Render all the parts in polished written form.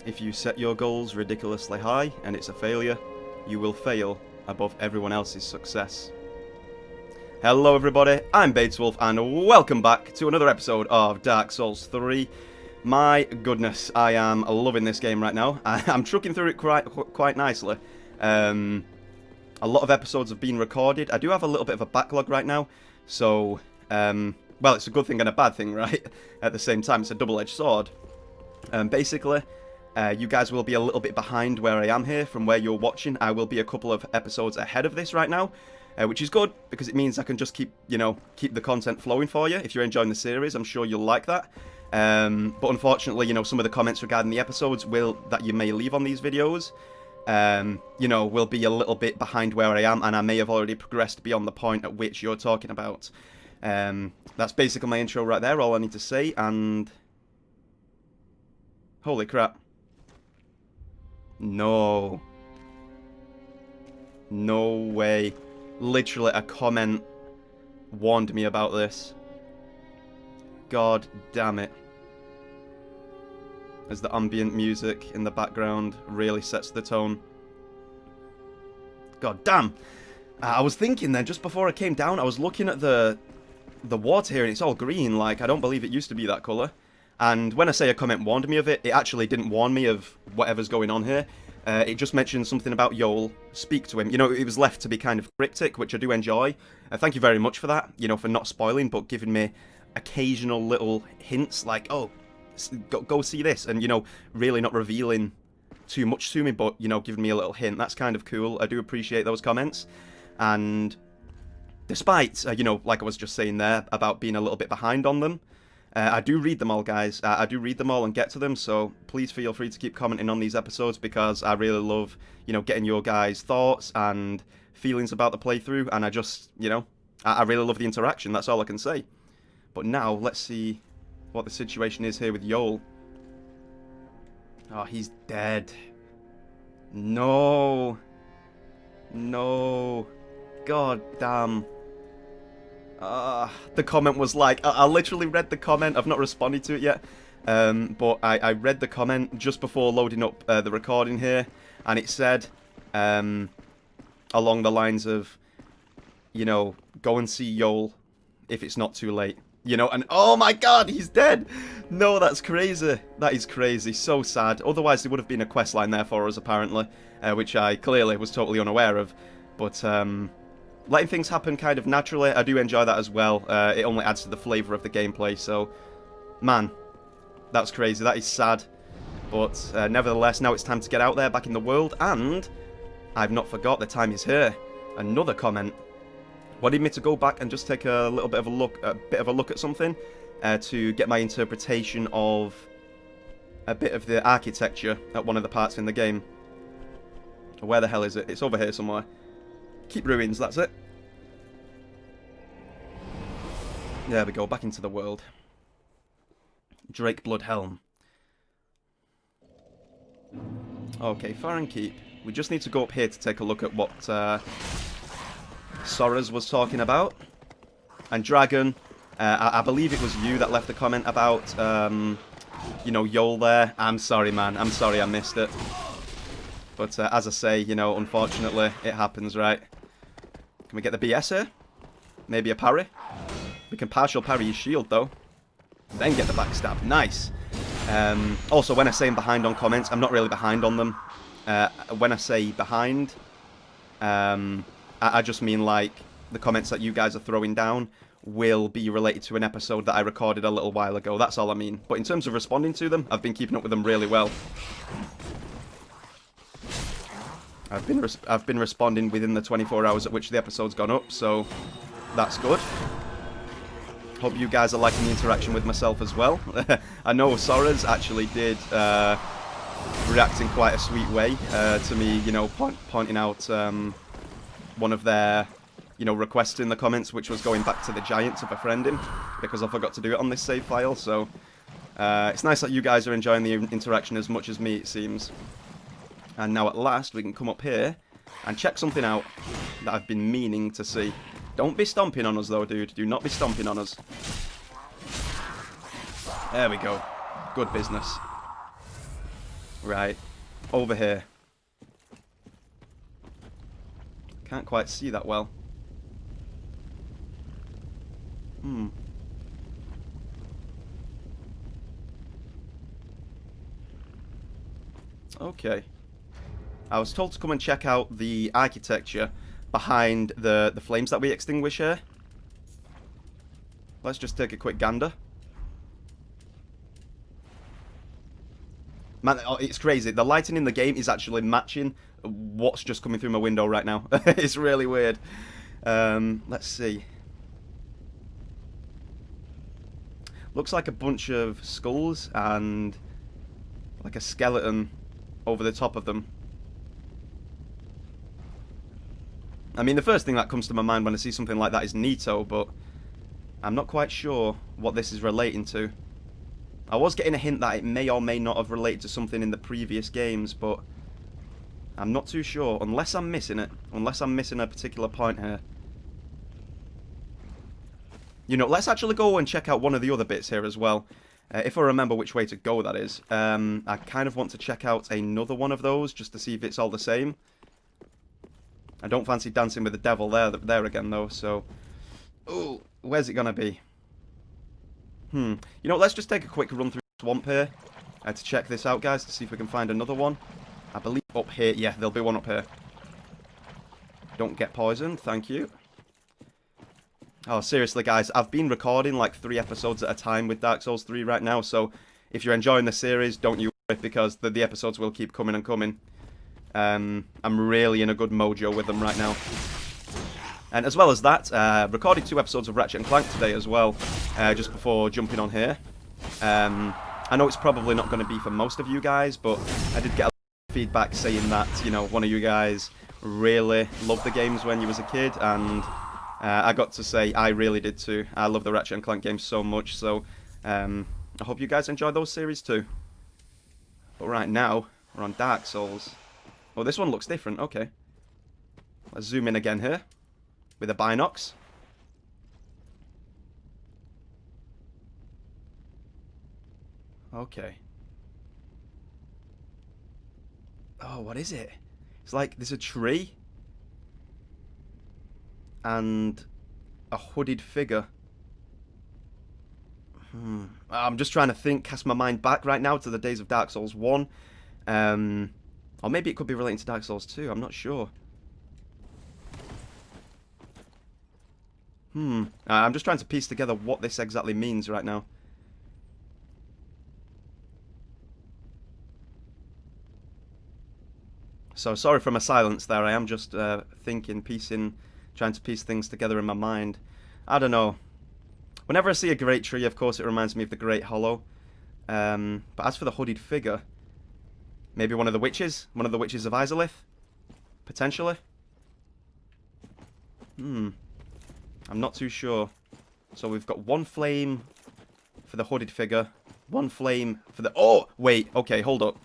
If you set your goals ridiculously high and it's a failure, you will fail above everyone else's success. Hello everybody, I'm Bateswolf and welcome back to another episode of Dark Souls 3. My goodness, I am loving this game right now. I'm trucking through it quite nicely. A lot of episodes have been recorded. I do have a little bit of a backlog right now, so, well, it's a good thing and a bad thing, right? At the same time, it's a double-edged sword. Basically, you guys will be a little bit behind where I am here from where you're watching. I will be a couple of episodes ahead of this right now, which is good because it means I can just keep the content flowing for you. If you're enjoying the series, I'm sure you'll like that. But unfortunately, some of the comments regarding the episodes that you may leave on these videos, will be a little bit behind where I am, and I may have already progressed beyond the point at which you're talking about. That's basically my intro right there, all I need to say, and... Holy crap. No. No way. Literally, a comment warned me about this. God damn it. As the ambient music in the background really sets the tone. God damn. I was thinking then, just before I came down, I was looking at the water here and it's all green. Like, I don't believe it used to be that colour. And when I say a comment warned me of it, it actually didn't warn me of whatever's going on here. It just mentioned something about Yoel. Speak to him. It was left to be kind of cryptic, which I do enjoy. Thank you very much for that, for not spoiling, but giving me occasional little hints like, oh, go see this, and really not revealing too much to me, but giving me a little hint. That's kind of cool. I do appreciate those comments. And despite like I was just saying there about being a little bit behind on them, I do read them all, guys. I do read them all and get to them, so please feel free to keep commenting on these episodes because I really love getting your guys' thoughts and feelings about the playthrough, and I just I really love the interaction. That's all I can say. But now let's see what the situation is here with Yoel. Oh, he's dead. No. No. God damn. The comment was like, I literally read the comment. I've not responded to it yet. But I read the comment just before loading up the recording here. And it said, along the lines of, go and see Yoel if it's not too late. And oh my god, he's dead! No, that's crazy. That is crazy. So sad. Otherwise, there would have been a quest line there for us, apparently, which I clearly was totally unaware of. But, letting things happen kind of naturally, I do enjoy that as well. It only adds to the flavour of the gameplay, so... Man, that's crazy. That is sad. But, nevertheless, now it's time to get out there, back in the world, and... I've not forgot the time is here. Another comment. Wanted me to go back and just take a little bit of a look at something to get my interpretation of a bit of the architecture at one of the parts in the game. Where the hell is it? It's over here somewhere. Keep ruins, that's it. There we go, back into the world. Drake Blood Helm. Okay, Farron Keep. We just need to go up here to take a look at what Soras was talking about. And Dragon, I believe it was you that left a comment about, Yoel there. I'm sorry, man. I'm sorry I missed it. But as I say, unfortunately, it happens, right? Can we get the BS here? Maybe a parry? We can partial parry his shield, though. Then get the backstab. Nice. Also, when I say I'm behind on comments, I'm not really behind on them. When I say behind, I just mean like the comments that you guys are throwing down will be related to an episode that I recorded a little while ago. That's all I mean. But in terms of responding to them, I've been keeping up with them really well. I've been responding within the 24 hours at which the episode's gone up, so that's good. Hope you guys are liking the interaction with myself as well. I know Soras actually did react in quite a sweet way to me, pointing out one of their, requests in the comments, which was going back to the giant to befriend him, because I forgot to do it on this save file, so it's nice that you guys are enjoying the interaction as much as me, it seems. And now at last we can come up here and check something out that I've been meaning to see. Don't be stomping on us though, dude. Do not be stomping on us. There we go. Good business. Right. Over here. Can't quite see that well. Okay. I was told to come and check out the architecture behind the flames that we extinguish here. Let's just take a quick gander. Man, it's crazy. The lighting in the game is actually matching what's just coming through my window right now. It's really weird. Let's see. Looks like a bunch of skulls and like a skeleton over the top of them. I mean, the first thing that comes to my mind when I see something like that is Nito, but I'm not quite sure what this is relating to. I was getting a hint that it may or may not have related to something in the previous games, but I'm not too sure, unless I'm missing it. Unless I'm missing a particular point here. You know, let's actually go and check out one of the other bits here as well. If I remember which way to go, that is. I kind of want to check out another one of those, just to see if it's all the same. I don't fancy dancing with the devil there again, though, so... Ooh, where's it gonna be? You know, let's just take a quick run through the swamp here to check this out, guys, to see if we can find another one. I believe up here. Yeah, there'll be one up here. Don't get poisoned, thank you. Oh, seriously, guys, I've been recording like 3 episodes at a time with Dark Souls 3 right now, so if you're enjoying the series, don't you worry, because the episodes will keep coming and coming. I'm really in a good mojo with them right now. And as well as that, recorded 2 episodes of Ratchet & Clank today as well, just before jumping on here. I know it's probably not going to be for most of you guys, but I did get a lot of feedback saying that, you know, one of you guys really loved the games when you was a kid, and I got to say I really did too. I love the Ratchet & Clank games so much, so I hope you guys enjoy those series too. But right now, we're on Dark Souls. Oh, this one looks different, okay. Let's zoom in again here with a binocs. Okay. Oh, what is it? It's like there's a tree and a hooded figure. I'm just trying to think, cast my mind back right now to the days of Dark Souls 1. Or maybe it could be relating to Dark Souls 2, I'm not sure. I'm just trying to piece together what this exactly means right now. So sorry for my silence there, I am just thinking, trying to piece things together in my mind. I don't know. Whenever I see a great tree, of course, it reminds me of the Great Hollow. But as for the hooded figure, maybe one of the witches? One of the witches of Irithyll? Potentially? I'm not too sure. So we've got 1 flame for the hooded figure, 1 flame for the... Oh! Wait, okay, hold up.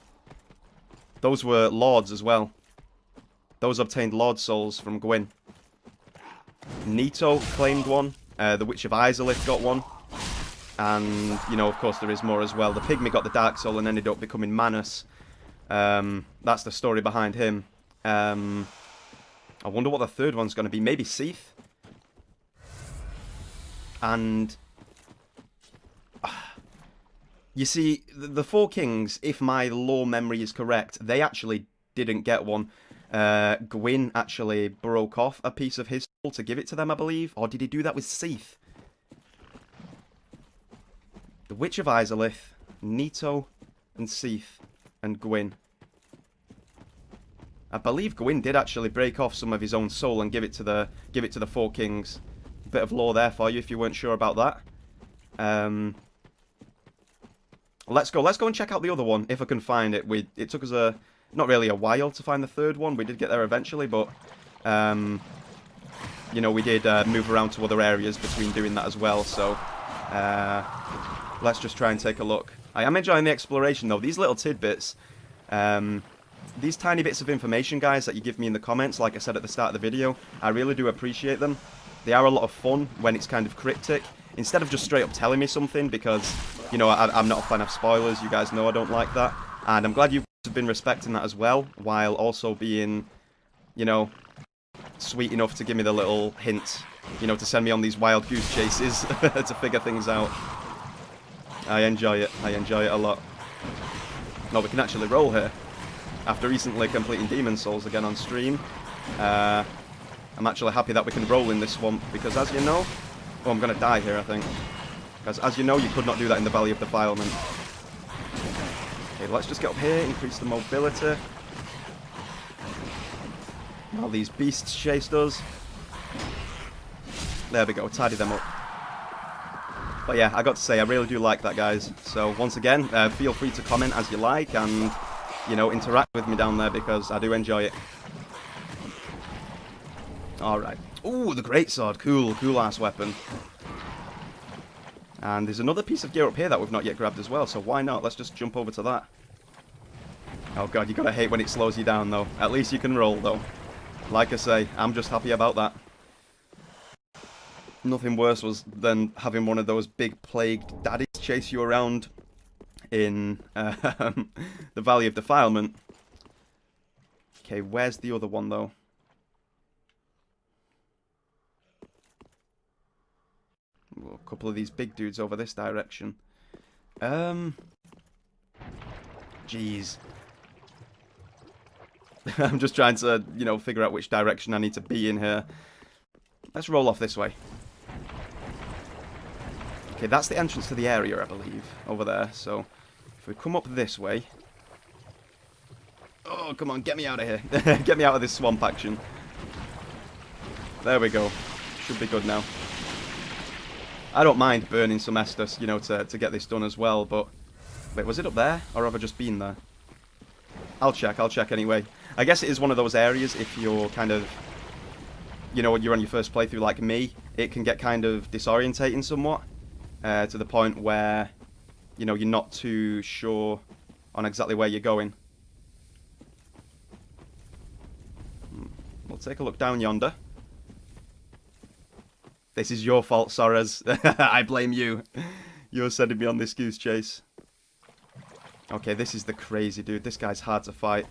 Those were lords as well. Those obtained lord souls from Gwyn. Nito claimed 1. The Witch of Irithyll got 1. And, you know, of course there is more as well. The pygmy got the Dark Soul and ended up becoming Manus. That's the story behind him. I wonder what the third one's going to be. Maybe Seath? And... You see, the 4 kings, if my lore memory is correct, they actually didn't get 1. Gwyn actually broke off a piece of his soul to give it to them, I believe. Or did he do that with Seath? The Witch of Irithyll, Nito, and Seath, and Gwyn. I believe Gwyn did actually break off some of his own soul and give it to the 4 kings. Bit of lore there for you if you weren't sure about that. Let's go and check out the other one if I can find it. It took us not really a while to find the third one. We did get there eventually, but you know, we did move around to other areas between doing that as well. So let's just try and take a look. I am enjoying the exploration though. These little tidbits, these tiny bits of information, guys, that you give me in the comments, like I said at the start of the video, I really do appreciate them. They are a lot of fun when it's kind of cryptic, instead of just straight up telling me something, because, you know, I'm not a fan of spoilers. You guys know I don't like that. And I'm glad you have been respecting that as well, while also being, you know, sweet enough to give me the little hints, you know, to send me on these wild goose chases to figure things out. I enjoy it. I enjoy it a lot. No, we can actually roll here. After recently completing Demon Souls again on stream, I'm actually happy that we can roll in this swamp, because as you know... Oh, I'm going to die here, I think. Because as you know, you could not do that in the Valley of Defilement. Okay, let's just get up here, increase the mobility. While these beasts chased us. There we go, tidy them up. But yeah, I got to say, I really do like that, guys. So once again, feel free to comment as you like and, you know, interact with me down there, because I do enjoy it. Alright. Ooh, the greatsword. Cool, cool ass weapon. And there's another piece of gear up here that we've not yet grabbed as well, so why not? Let's just jump over to that. Oh god, you gotta hate when it slows you down though. At least you can roll though. Like I say, I'm just happy about that. Nothing worse than having one of those big plagued daddies chase you around in the Valley of Defilement. Okay, where's the other one though? Ooh, a couple of these big dudes over this direction. Jeez. I'm just trying to, you know, figure out which direction I need to be in here. Let's roll off this way. Okay, that's the entrance to the area, I believe, over there. So, if we come up this way... Oh, come on, get me out of here. Get me out of this swamp action. There we go. Should be good now. I don't mind burning some Estus, you know, to get this done as well, but... Wait, was it up there? Or have I just been there? I'll check anyway. I guess it is one of those areas, if you're kind of... You know, when you're on your first playthrough like me, it can get kind of disorientating somewhat. To the point where, you know, you're not too sure on exactly where you're going. We'll take a look down yonder. This is your fault, Sorres. I blame you. You're sending me on this goose chase. Okay, this is the crazy dude. This guy's hard to fight.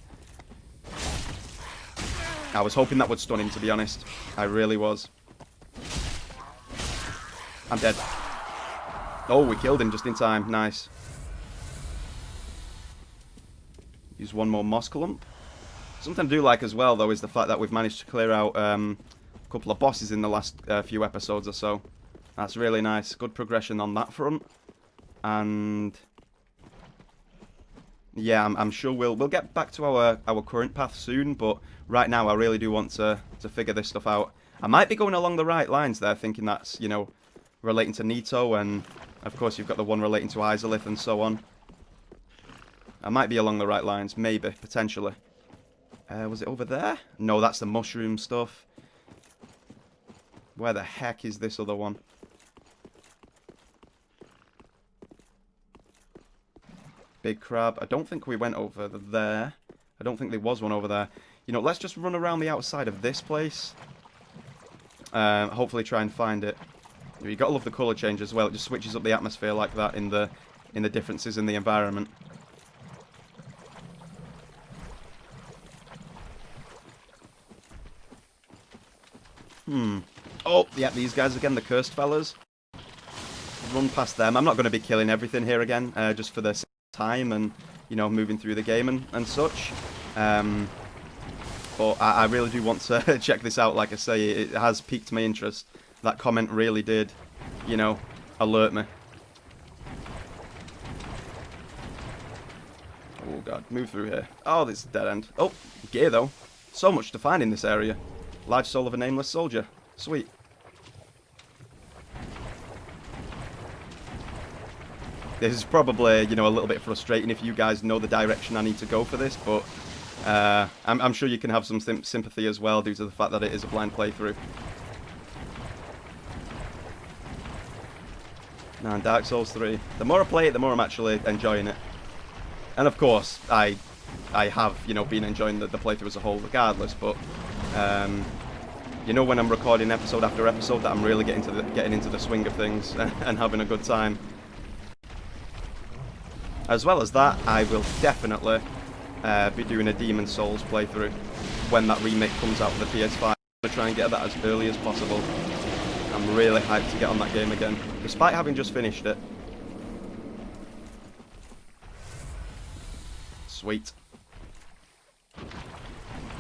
I was hoping that would stun him, to be honest. I really was. I'm dead. Oh, we killed him just in time. Nice. Use one more moss clump. Something I do like as well, though, is the fact that we've managed to clear out a couple of bosses in the last few episodes or so. That's really nice. Good progression on that front. And... yeah, I'm sure we'll get back to our current path soon, but right now I really do want to figure this stuff out. I might be going along the right lines there, thinking that's, you know, relating to Nito, and of course you've got the one relating to Irithyll and so on. I might be along the right lines, maybe, potentially. Was it over there? No, that's the mushroom stuff. Where the heck is this other one? Big crab. I don't think we went over there. I don't think there was one over there. You know, let's just run around the outside of this place. Hopefully try and find it. You've got to love the colour change as well. It just switches up the atmosphere like that in the differences in the environment. Oh, yeah, these guys again, the cursed fellas. Run past them. I'm not going to be killing everything here again, just for the time and, you know, moving through the game and such. But I really do want to check this out. Like I say, it has piqued my interest. That comment really did, you know, alert me. Oh god, move through here. Oh, this is a dead end. Oh, gear though. So much to find in this area. Large soul of a nameless soldier. Sweet. This is probably, you know, a little bit frustrating if you guys know the direction I need to go for this, but I'm sure you can have some sympathy as well due to the fact that it is a blind playthrough. Now in Dark Souls 3, the more I play it, the more I'm actually enjoying it. And of course, I have, you know, been enjoying the playthrough as a whole regardless, but you know, when I'm recording episode after episode, that I'm really getting into the swing of things and having a good time. As well as that, I will definitely be doing a Demon Souls playthrough when that remake comes out for the PS5. I'm going to try and get that as early as possible. I'm really hyped to get on that game again, despite having just finished it. Sweet.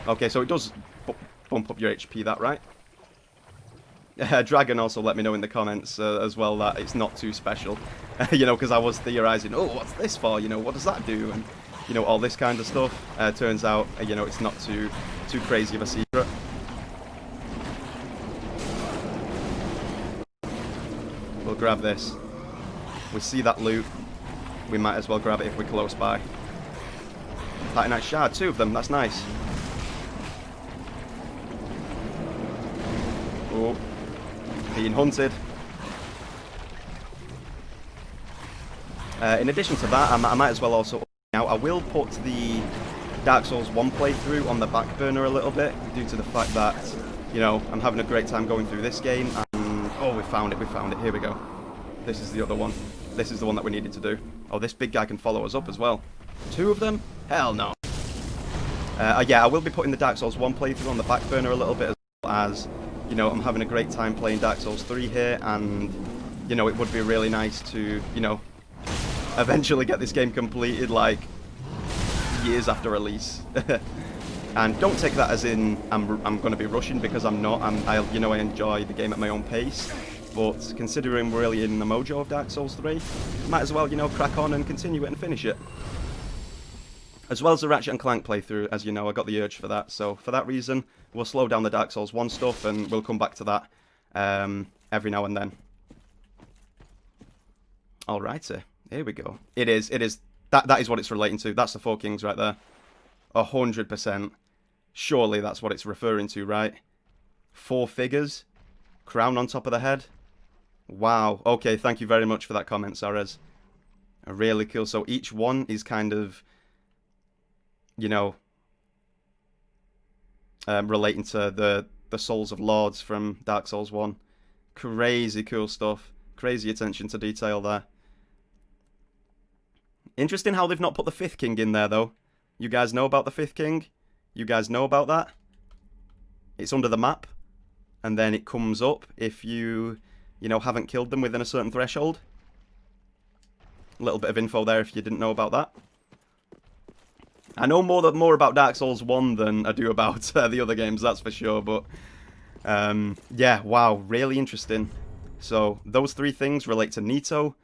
Okay, so it does bump up your HP, that right? Dragon also let me know in the comments as well that it's not too special. You know, because I was theorizing, oh, what's this for? You know, what does that do? And, you know, all this kind of stuff. Turns out, you know, it's not too crazy of a secret. We'll grab this. We see that loot. We might as well grab it if we're close by. Titanite shard, 2 of them, that's nice. Oh, being hunted. In addition to that, I might as well also... Now, I will put the Dark Souls 1 playthrough on the back burner a little bit, due to the fact that, you know, I'm having a great time going through this game, and... Oh, we found it, here we go. This is the other one. This is the one that we needed to do. Oh, this big guy can follow us up as well. 2 of them? Hell no. Yeah, I will be putting the Dark Souls 1 playthrough on the back burner a little bit, as well as, you know, I'm having a great time playing Dark Souls 3 here, and, you know, it would be really nice to, you know, eventually get this game completed, like, years after release. And don't take that as in I'm going to be rushing, because I'm not. You know, I enjoy the game at my own pace. But considering we're really in the mojo of Dark Souls 3, might as well, you know, crack on and continue it and finish it. As well as the Ratchet & Clank playthrough, as you know, I got the urge for that. So for that reason, we'll slow down the Dark Souls 1 stuff, and we'll come back to that every now and then. Alrighty, here we go. It is. That is what it's relating to. That's the 4 Kings right there. 100%. Surely that's what it's referring to, right? 4 figures. Crown on top of the head. Wow. Okay, thank you very much for that comment, Sarez. Really cool. So each one is kind of, you know, relating to the souls of lords from Dark Souls 1. Crazy cool stuff. Crazy attention to detail there. Interesting how they've not put the 5th king in there, though. You guys know about the 5th king? You guys know about that? It's under the map. And then it comes up if you know, haven't killed them within a certain threshold. A little bit of info there if you didn't know about that. I know more about Dark Souls 1 than I do about the other games, that's for sure. But, yeah, wow, really interesting. So, those 3 things relate to Nito.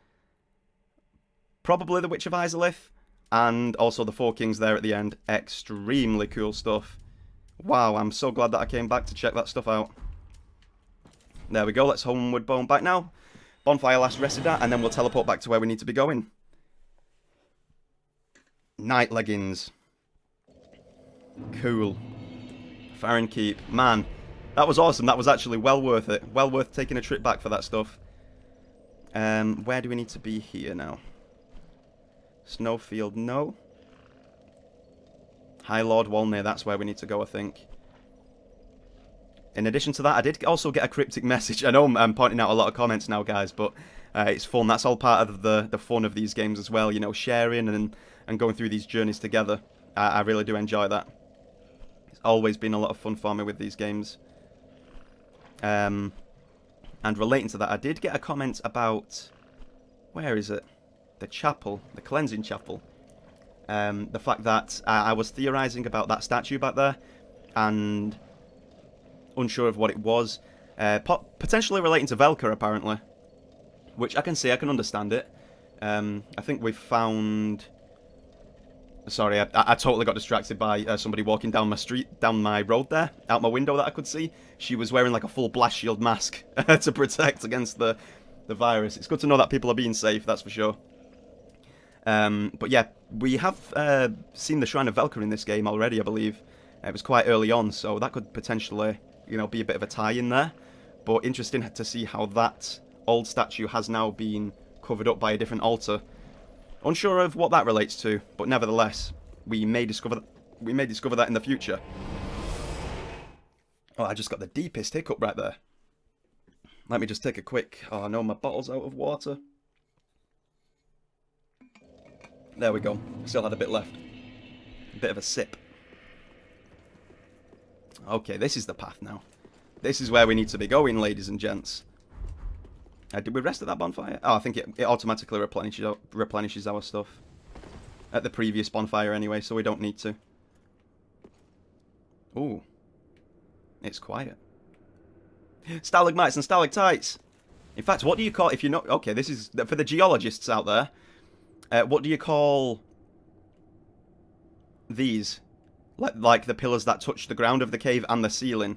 Probably the Witch of Izalith. And also the 4 Kings there at the end. Extremely cool stuff. Wow, I'm so glad that I came back to check that stuff out. There we go, let's homeward bone back now. Bonfire last rested at, and then we'll teleport back to where we need to be going. Night leggings. Cool. Farron Keep. Man, that was awesome. That was actually well worth it. Well worth taking a trip back for that stuff. Where do we need to be here now? Snowfield, no. High Lord Walnir, that's where we need to go, I think. In addition to that, I did also get a cryptic message. I know I'm pointing out a lot of comments now, guys, but it's fun. That's all part of the fun of these games as well, you know, sharing and going through these journeys together. I really do enjoy that. It's always been a lot of fun for me with these games. And relating to that, I did get a comment about... Where is it? The chapel. The cleansing chapel. The fact that I was theorizing about that statue back there, and unsure of what it was. Potentially relating to Velka, apparently. Which I can see, I can understand it. I think we've found... Sorry, I totally got distracted by somebody walking down my road there, out my window that I could see. She was wearing like a full blast shield mask to protect against the virus. It's good to know that people are being safe, that's for sure. But yeah, we have seen the Shrine of Velka in this game already, I believe. It was quite early on, so that could potentially, you know, be a bit of a tie-in there. But interesting to see how that old statue has now been covered up by a different altar. Unsure of what that relates to, but nevertheless, we may discover that in the future. Oh, I just got the deepest hiccup right there. Let me just take a quick... Oh no, my bottle's out of water. There we go. Still had a bit left. Bit of a sip. Okay, this is the path now. This is where we need to be going, ladies and gents. Did we rest at that bonfire? Oh, I think it automatically replenishes our stuff. At the previous bonfire anyway, so we don't need to. Ooh. It's quiet. Stalagmites and stalactites! In fact, what do you call... If you're not... Okay, this is... For the geologists out there, what do you call... these? Like the pillars that touch the ground of the cave and the ceiling.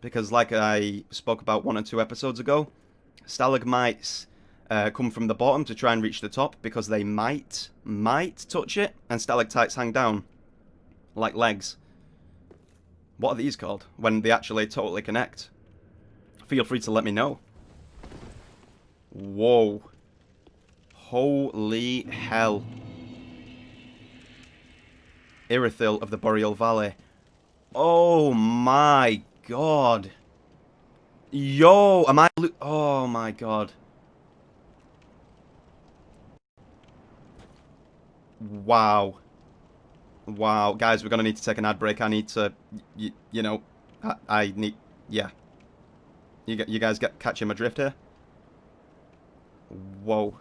Because like I spoke about 1 or 2 episodes ago, stalagmites come from the bottom to try and reach the top because they might touch it, and stalactites hang down like legs. What are these called when they actually totally connect? Feel free to let me know. Whoa. Holy hell. Irithyll of the Boreal Valley. Oh my god. Yo, am I... Oh my god. Wow. Wow. Guys, we're going to need to take an ad break. I need to... You know... I need... Yeah. You guys catching my drift here? Whoa.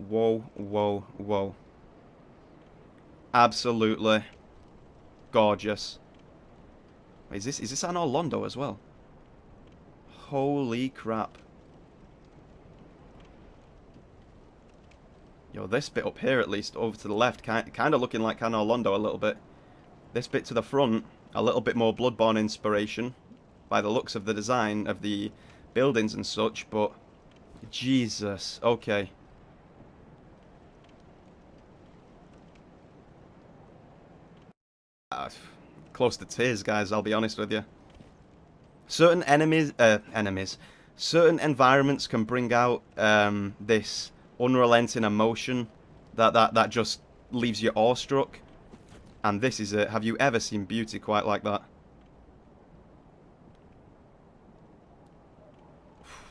Whoa, whoa, whoa. Absolutely gorgeous. Wait, is this Anor Londo as well? Holy crap. Yo, this bit up here at least, over to the left, kind of looking like Anor Londo a little bit. This bit to the front, a little bit more Bloodborne inspiration by the looks of the design of the buildings and such, but Jesus, okay. Close to tears, guys, I'll be honest with you. Certain certain environments can bring out this unrelenting emotion that just leaves you awestruck. And this is it. Have you ever seen beauty quite like that?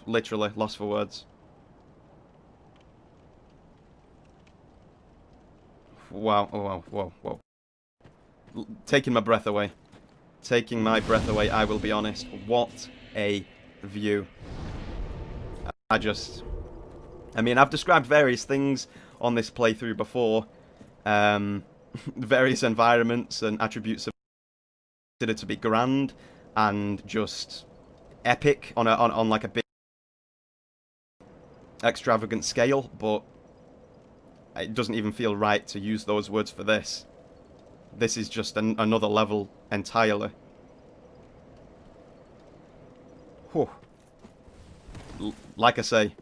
Literally, lost for words. Wow, oh, wow, whoa, whoa. Taking my breath away. Taking my breath away, I will be honest. What a view. I mean, I've described various things on this playthrough before. Various environments and attributes are considered to be grand and just epic on like a big extravagant scale, but it doesn't even feel right to use those words for this. This is just another level entirely. Whew. Like I say,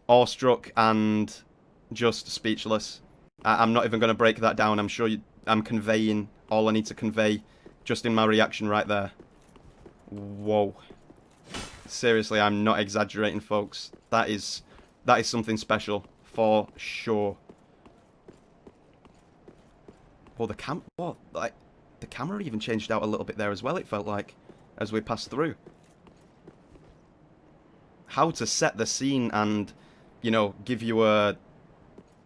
awestruck and just speechless. I'm not even going to break that down. I'm sure I'm conveying all I need to convey just in my reaction right there. Whoa. Seriously, I'm not exaggerating, folks. That is something special for sure. Well, the camera even changed out a little bit there as well, it felt like, as we passed through. How to set the scene and, you know, give you a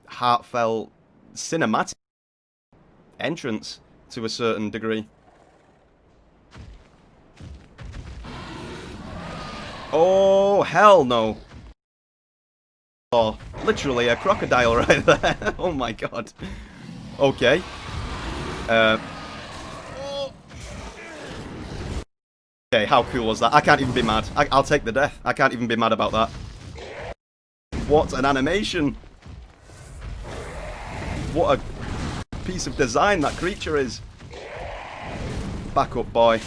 heartfelt cinematic entrance to a certain degree. Oh, hell no. Oh, literally a crocodile right there. Oh my god. Okay. Okay, how cool was that? I can't even be mad. I'll take the death. I can't even be mad about that. What an animation! What a piece of design that creature is. Back up, boy.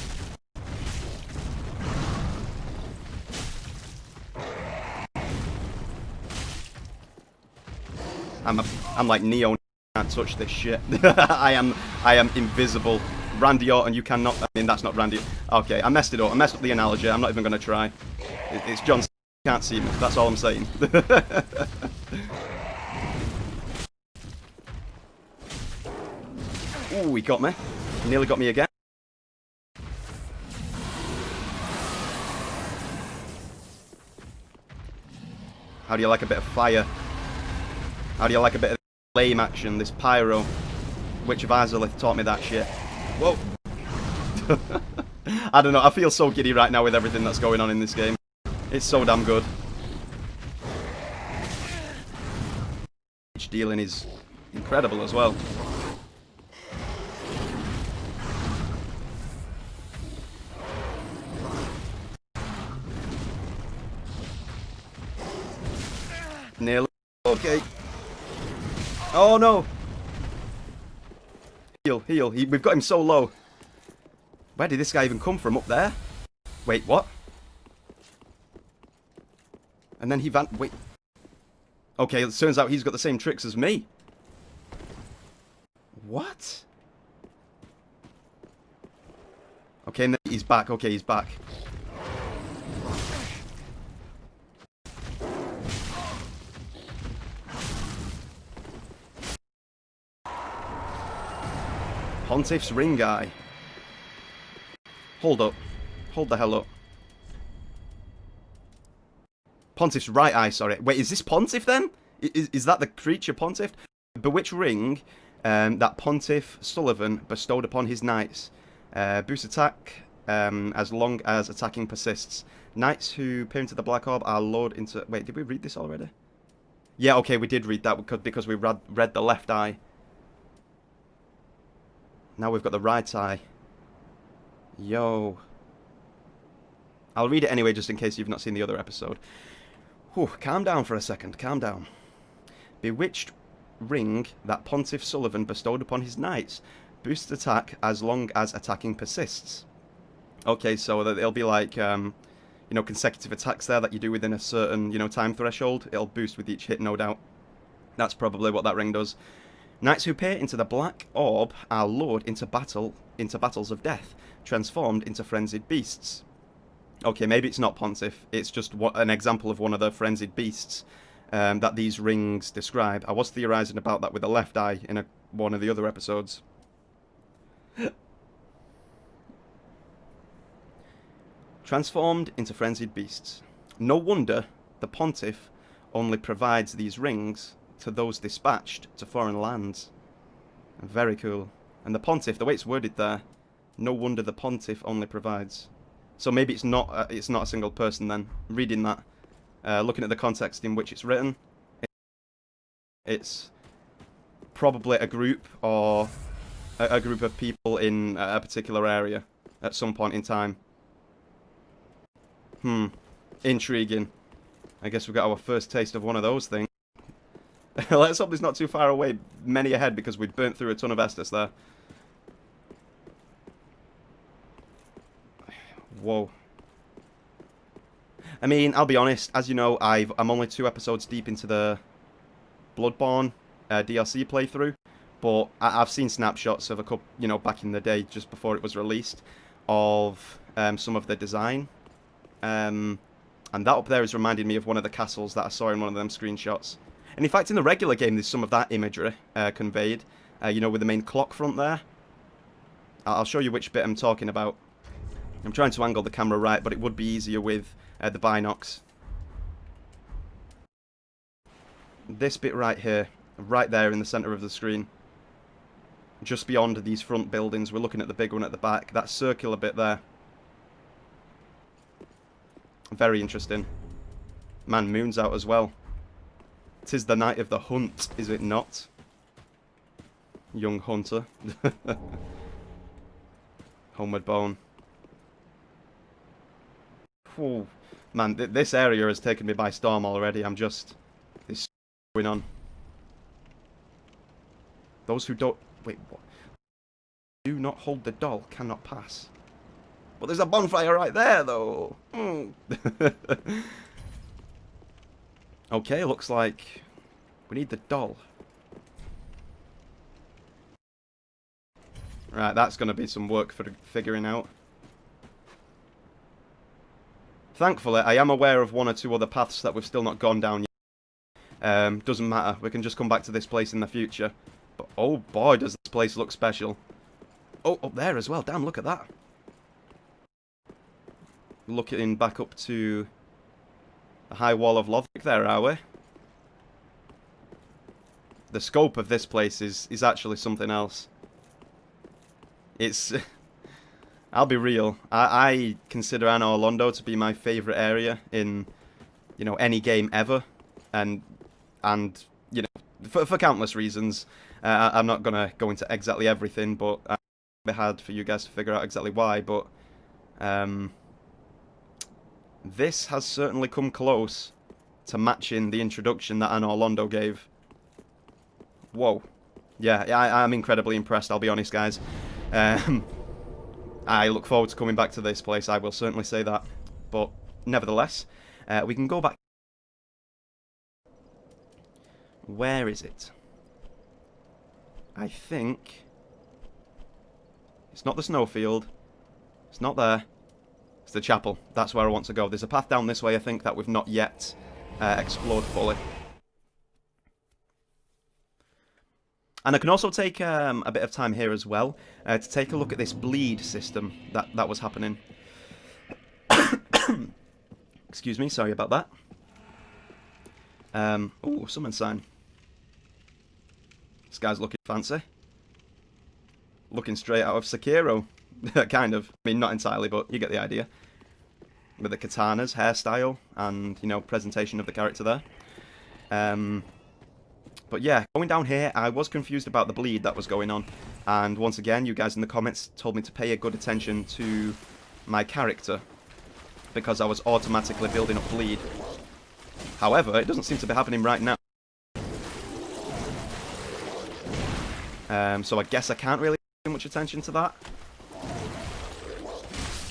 I'm like Neo. Can't touch this shit. I am invisible. Randy Orton, you cannot. I mean, that's not Randy. Okay, I messed it up. I messed up the analogy. I'm not even going to try. It's John. Can't see me. That's all I'm saying. Ooh, he got me. He nearly got me again. How do you like a bit of fire? How do you like a bit of lame action, this pyro. Witch of Izalith taught me that shit. Whoa. I don't know, I feel so giddy right now with everything that's going on in this game. It's so damn good. Each dealing is incredible as well. Nearly. Okay. Oh no. Heal, heal. We've got him so low. Where did this guy even come from? Up there? Wait, what? And then he wait. Okay, it turns out he's got the same tricks as me. What? Okay, and then he's back. Okay, he's back. Pontiff's ring guy. Hold up. Hold the hell up. Pontiff's right eye, sorry. Wait, is this Pontiff then? Is that the creature Pontiff? Bewitched ring that Pontiff Sullivan bestowed upon his knights. Boost attack as long as attacking persists. Knights who peer into the black orb are lured into... Wait, did we read this already? Yeah, okay, we did read that because we read the left eye. Now we've got the right eye. Yo. I'll read it anyway just in case you've not seen the other episode. Whew, calm down for a second, calm down. Bewitched ring that Pontiff Sullivan bestowed upon his knights. Boosts attack as long as attacking persists. Okay, so that it'll be like, you know, consecutive attacks there that you do within a certain, you know, time threshold. It'll boost with each hit, no doubt. That's probably what that ring does. Knights who peer into the black orb are lured into battles of death, transformed into frenzied beasts. Okay, maybe it's not Pontiff. It's just an example of one of the frenzied beasts that these rings describe. I was theorizing about that with the left eye in one of the other episodes. Transformed into frenzied beasts. No wonder the Pontiff only provides these rings to those dispatched to foreign lands. Very cool. And the Pontiff, the way it's worded there, no wonder the Pontiff only provides. So maybe it's not a single person then. Reading that, looking at the context in which it's written, it's probably a group or a group of people in a particular area at some point in time. Intriguing. I guess we've got our first taste of one of those things. Let's hope it's not too far away, many ahead, because we burnt through a ton of Estus there. Whoa. I mean, I'll be honest, as you know, I'm only 2 episodes deep into the Bloodborne DLC playthrough, but I've seen snapshots of a couple, you know, back in the day, just before it was released, of some of the design. And that up there is reminding me of one of the castles that I saw in one of them screenshots. And in fact, in the regular game, there's some of that imagery conveyed, you know, with the main clock front there. I'll show you which bit I'm talking about. I'm trying to angle the camera right, but it would be easier with the binocs. This bit right here, right there in the centre of the screen. Just beyond these front buildings, we're looking at the big one at the back. That circular bit there. Very interesting. Man, moon's out as well. 'Tis the night of the hunt, is it not? Young hunter. Homeward bone. Whew. Man, this area has taken me by storm already. I'm just... There's going on. Those who don't... Wait, what? Do not hold the doll cannot pass. But there's a bonfire right there, though. Okay, looks like we need the doll. Right, that's going to be some work for figuring out. Thankfully, I am aware of 1 or 2 other paths that we've still not gone down yet. Doesn't matter, we can just come back to this place in the future. But oh boy, does this place look special. Oh, up there as well, damn, look at that. Looking back up to the high wall of Lothric there, are we? the scope of this place is actually something else. It's... I'll be real. I consider Anor Londo to be my favourite area in, you know, any game ever. And you know, for countless reasons. I'm not going to go into exactly everything, but it'd be hard for you guys to figure out exactly why. But this has certainly come close to matching the introduction that Anor Londo gave. Whoa. Yeah, I'm incredibly impressed, I'll be honest, guys. I look forward to coming back to this place, I will certainly say that. But nevertheless, we can go back. Where is it? I think... It's not the snowfield. It's not there. It's the chapel. That's where I want to go. There's a path down this way, I think, that we've not yet explored fully. And I can also take a bit of time here as well to take a look at this bleed system that was happening. Excuse me, sorry about that. Ooh, summon sign. This guy's looking fancy. Looking straight out of Sekiro. Kind of. I mean, not entirely, but you get the idea. With the katanas, hairstyle, and, you know, presentation of the character there. But yeah, going down here, I was confused about the bleed that was going on. And once again, you guys in the comments told me to pay a good attention to my character, because I was automatically building up bleed. However, it doesn't seem to be happening right now. So I guess I can't really pay much attention to that.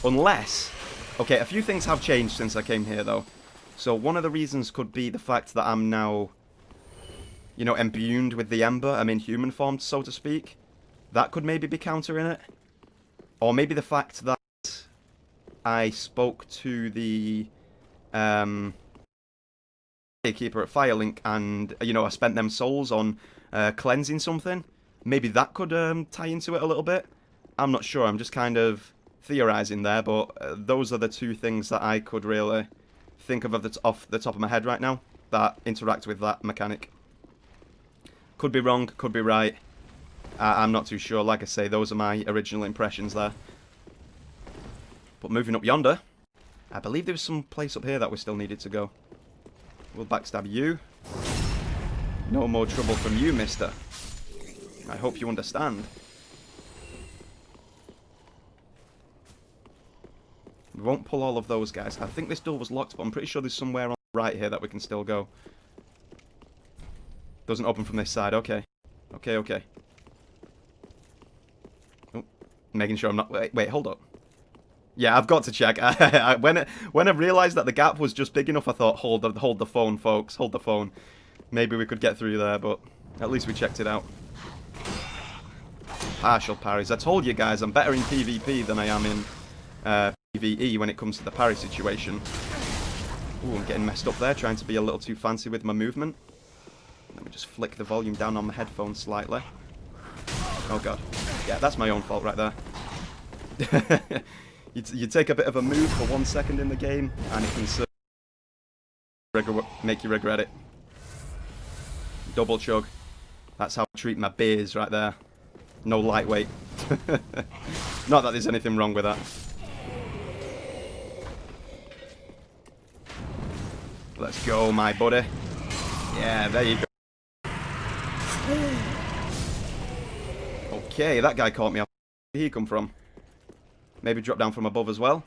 Unless... Okay, a few things have changed since I came here, though. So one of the reasons could be the fact that I'm now, you know, imbued with the Ember. I'm in human form, so to speak. That could maybe be countering it. Or maybe the fact that I spoke to the keeper at Firelink and, you know, I spent them souls on cleansing something. Maybe that could tie into it a little bit. I'm not sure. I'm just kind of theorizing there, but those are the two things that I could really think of off the top of my head right now that interact with that mechanic. Could be wrong, could be right. I'm not too sure. Like I say, those are my original impressions there. But moving up yonder, I believe there was some place up here that we still needed to go. We'll backstab you. No more trouble from you, mister. I hope you understand. We won't pull all of those guys. I think this door was locked, but I'm pretty sure there's somewhere on the right here that we can still go. Doesn't open from this side. Okay. Okay, okay. Oh, making sure I'm not... Wait, hold up. Yeah, I've got to check. When I realised that the gap was just big enough, I thought, hold the phone, folks. Hold the phone. Maybe we could get through there, but at least we checked it out. Partial parries. I told you guys, I'm better in PvP than I am in PvE when it comes to the parry situation. Ooh, I'm getting messed up there, trying to be a little too fancy with my movement. Let me just flick the volume down on my headphones slightly. Oh god. Yeah, that's my own fault right there. You take a bit of a move for 1 second in the game, and it can make you regret it. Double chug. That's how I treat my beers right there. No lightweight. Not that there's anything wrong with that. Let's go, my buddy. Yeah, there you go. Okay, that guy caught me off. Where did he come from? Maybe drop down from above as well?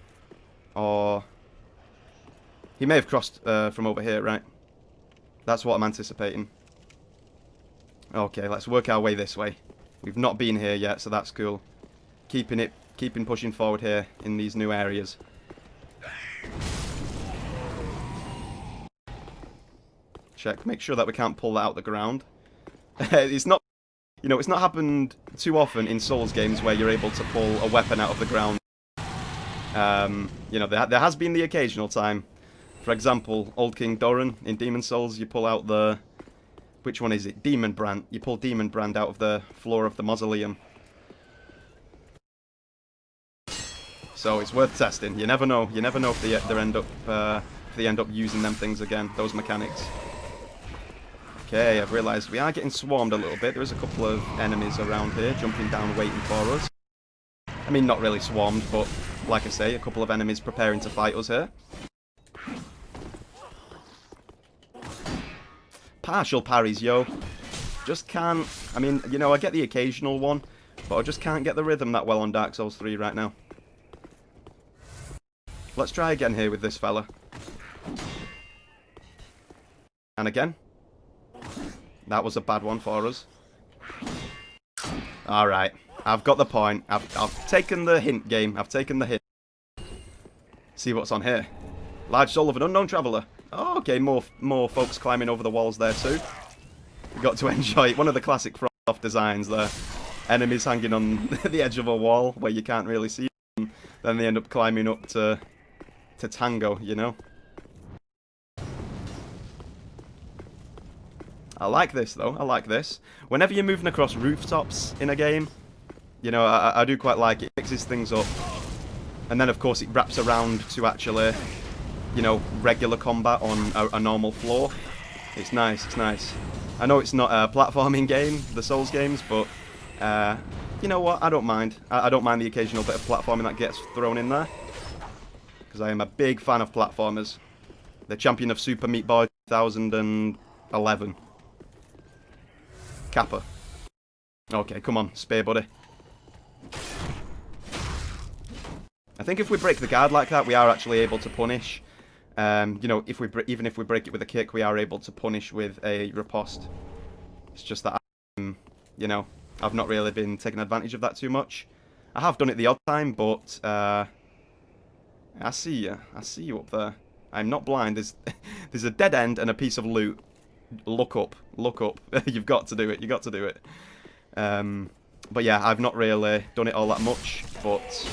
Or... He may have crossed from over here, right? That's what I'm anticipating. Okay, let's work our way this way. We've not been here yet, so that's cool. Keeping pushing forward here in these new areas. Check, make sure that we can't pull that out the ground. It's not, you know, it's not happened too often in Souls games where you're able to pull a weapon out of the ground. You know, there has been the occasional time. For example, Old King Doran in Demon Souls, you pull out the... Which one is it? Demon Brand. You pull Demon Brand out of the floor of the mausoleum. So it's worth testing. You never know. You never know if they end up using them things again. Those mechanics. Okay, I've realised we are getting swarmed a little bit. There is a couple of enemies around here jumping down waiting for us. I mean, not really swarmed, but like I say, a couple of enemies preparing to fight us here. Partial parries, yo. Just can't... I mean, you know, I get the occasional one, but I just can't get the rhythm that well on Dark Souls 3 right now. Let's try again here with this fella. And again. That was a bad one for us. Alright. I've got the point. I've taken the hint, game. I've taken the hint. See what's on here. Large soul of an unknown traveller. Oh, okay, more folks climbing over the walls there too. We got to enjoy it. One of the classic From designs there. Enemies hanging on the edge of a wall where you can't really see them. Then they end up climbing up to Tango, you know. I like this though. I like this. Whenever you're moving across rooftops in a game, you know, I do quite like it. It mixes things up. And then, of course, it wraps around to actually, you know, regular combat on a normal floor. It's nice, it's nice. I know it's not a platforming game, the Souls games, but, you know what, I don't mind. I don't mind the occasional bit of platforming that gets thrown in there. Because I am a big fan of platformers. The champion of Super Meat Boy 2011. Kappa. Okay, come on, spear buddy. I think if we break the guard like that, we are actually able to punish. You know, even if we break it with a kick, we are able to punish with a riposte. It's just that, you know, I've not really been taking advantage of that too much. I have done it the odd time, but I see you. I see you up there. I'm not blind. There's a dead end and a piece of loot. Look up. Look up. You've got to do it. You've got to do it. But yeah, I've not really done it all that much, but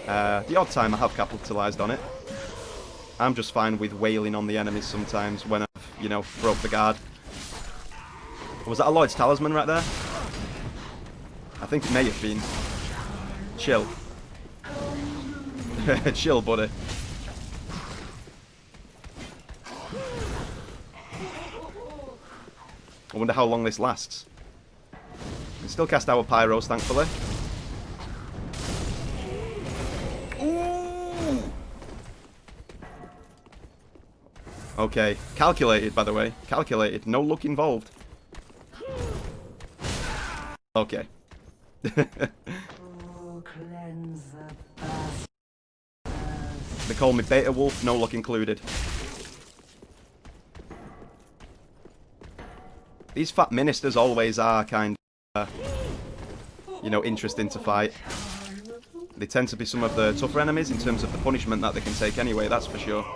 the odd time I have capitalised on it. I'm just fine with wailing on the enemies sometimes when I've, you know, broke the guard. Was that a Lloyd's Talisman right there? I think it may have been. Chill. Chill, buddy. I wonder how long this lasts. We can still cast our pyros, thankfully. Ooh. Okay, calculated, by the way. Calculated. No luck involved. Okay. They call me Beta Wolf, no luck included. These fat ministers always are kind of, you know, interesting to fight. They tend to be some of the tougher enemies in terms of the punishment that they can take anyway, that's for sure.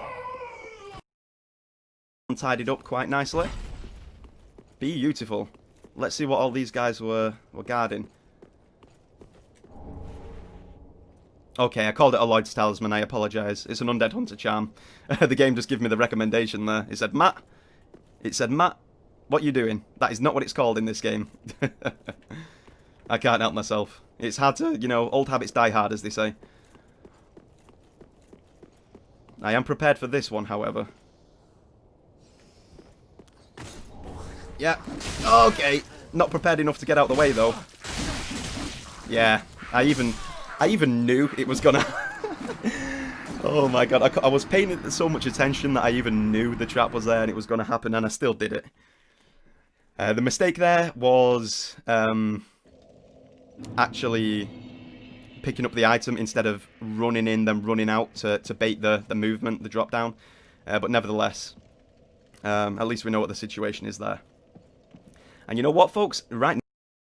Tidied up quite nicely. Beautiful. Let's see what all these guys were guarding. Okay, I called it a Lloyd's Talisman, I apologise. It's an Undead Hunter charm. The game just gave me the recommendation there. It said, Matt, what you doing? That is not what it's called in this game. I can't help myself. It's hard to, you know, old habits die hard, as they say. I am prepared for this one, however. Yeah. Okay. Not prepared enough to get out the way, though. Yeah. I even knew it was gonna... Oh my god. I was paying so much attention that I even knew the trap was there and it was gonna happen, and I still did it. The mistake there was actually picking up the item instead of running in, then running out to bait the movement, the drop down. But nevertheless, at least we know what the situation is there. And you know what, folks? Right now,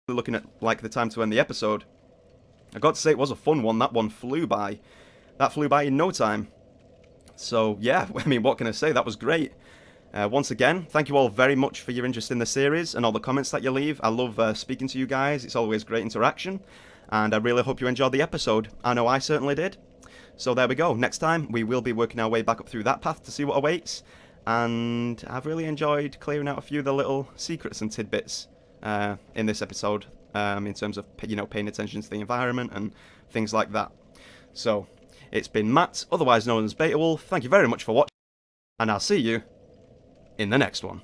we're looking at like the time to end the episode. I got to say it was a fun one. That one flew by. That flew by in no time. So yeah, I mean, what can I say? That was great. Once again, thank you all very much for your interest in the series and all the comments that you leave. I love speaking to you guys. It's always great interaction. And I really hope you enjoyed the episode. I know I certainly did. So there we go. Next time, we will be working our way back up through that path to see what awaits. And I've really enjoyed clearing out a few of the little secrets and tidbits in this episode. In terms of, you know, paying attention to the environment and things like that. So, it's been Matt, otherwise known as Beta Wolf. Thank you very much for watching. And I'll see you in the next one.